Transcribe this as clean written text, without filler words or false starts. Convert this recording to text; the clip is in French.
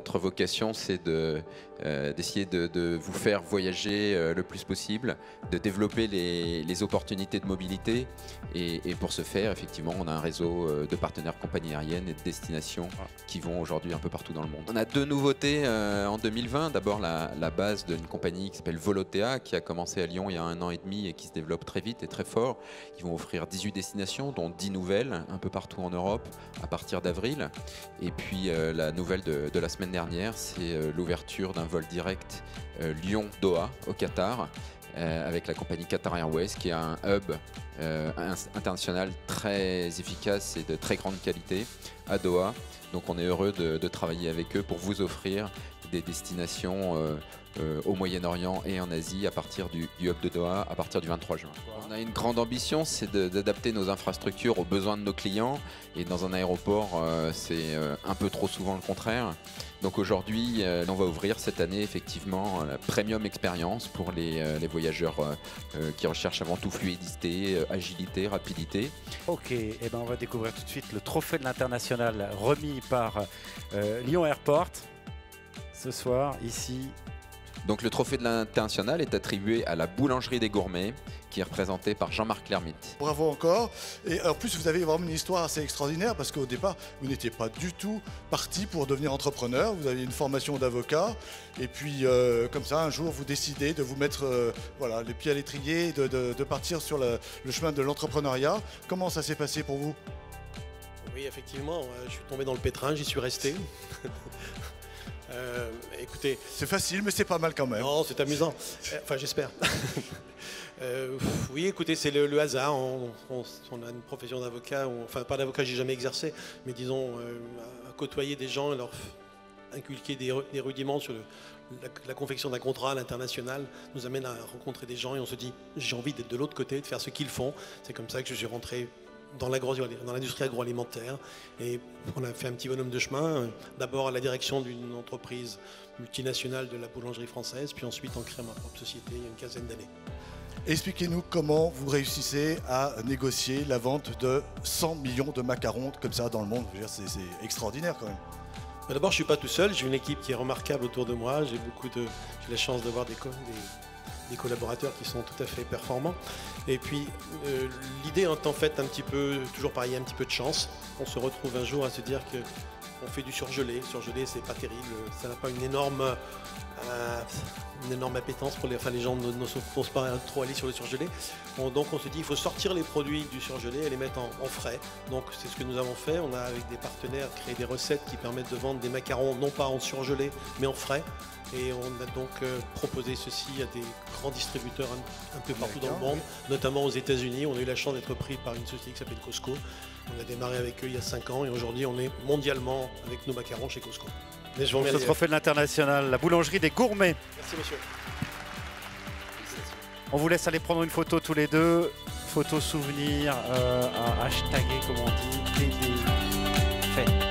Notre vocation, c'est d'essayer de vous faire voyager le plus possible, de développer les opportunités de mobilité. Et pour ce faire, effectivement, on a un réseau de partenaires compagnies aériennes et de destinations qui vont aujourd'hui un peu partout dans le monde. On a deux nouveautés en 2020. D'abord, la base d'une compagnie qui s'appelle Volotea, qui a commencé à Lyon il y a 1 an et demi et qui se développe très vite et très fort. Ils vont offrir 18 destinations, dont 10 nouvelles, un peu partout en Europe, à partir d'avril. Et puis la nouvelle de la semaine dernière, c'est l'ouverture d'un vol direct Lyon-Doha au Qatar, avec la compagnie Qatar Airways, qui a un hub international très efficace et de très grande qualité à Doha. Donc on est heureux de travailler avec eux pour vous offrir des destinations au Moyen-Orient et en Asie à partir du hub de Doha à partir du 23 juin. On a une grande ambition, c'est d'adapter nos infrastructures aux besoins de nos clients, et dans un aéroport c'est un peu trop souvent le contraire. Donc aujourd'hui on va ouvrir cette année effectivement la Premium Experience pour les voyageurs qui recherchent avant tout fluidité, agilité, rapidité. Ok, et ben on va découvrir tout de suite le trophée de l'international remis par Lyon Airport ce soir ici. Donc le trophée de l'international est attribué à la boulangerie des gourmets, qui est représentée par Jean-Marc Lermite. Bravo encore. Et en plus, vous avez vraiment une histoire assez extraordinaire, parce qu'au départ, vous n'étiez pas du tout parti pour devenir entrepreneur. Vous aviez une formation d'avocat. Et puis, comme ça, un jour, vous décidez de vous mettre voilà, les pieds à l'étrier, de partir sur le chemin de l'entrepreneuriat. Comment ça s'est passé pour vous? Oui, effectivement, je suis tombé dans le pétrin, j'y suis resté. Écoutez, c'est facile, mais c'est pas mal quand même. Non, c'est amusant. Enfin, j'espère. Oui, écoutez, c'est le hasard. On a une profession d'avocat, enfin pas d'avocat, j'ai jamais exercé, mais disons à côtoyer des gens et leur inculquer des rudiments sur la confection d'un contrat à l'international nous amène à rencontrer des gens et on se dit j'ai envie d'être de l'autre côté, de faire ce qu'ils font. C'est comme ça que je suis rentré dans l'industrie agroalimentaire, et on a fait un petit bonhomme de chemin, d'abord à la direction d'une entreprise multinationale de la boulangerie française, puis ensuite en créant ma propre société il y a une quinzaine d'années. Expliquez-nous comment vous réussissez à négocier la vente de 100 millions de macarons comme ça dans le monde. C'est extraordinaire quand même. D'abord, je ne suis pas tout seul, j'ai une équipe qui est remarquable autour de moi, j'ai la chance d'avoir des collaborateurs qui sont tout à fait performants. Et puis l'idée est en fait un petit peu, toujours pareil, un petit peu de chance. On se retrouve un jour à se dire qu'on fait du surgelé. Surgelé, c'est pas terrible, ça n'a pas une énorme appétence pour les gens ne s'osent pas trop aller sur le surgelé. Donc on se dit il faut sortir les produits du surgelé et les mettre en frais. Donc c'est ce que nous avons fait. On a avec des partenaires créé des recettes qui permettent de vendre des macarons non pas en surgelé mais en frais. Et on a donc proposé ceci à des grands distributeurs un peu partout dans le monde, notamment aux États-Unis. On a eu la chance d'être pris par une société qui s'appelle Costco. On a démarré avec eux il y a 5 ans et aujourd'hui on est mondialement avec nos macarons chez Costco. Mais je vous remercie. Ce trophée de l'international, la boulangerie des gourmets. Merci monsieur. On vous laisse aller prendre une photo tous les deux. Photo souvenir à hashtaguer, comme on dit, TD fait.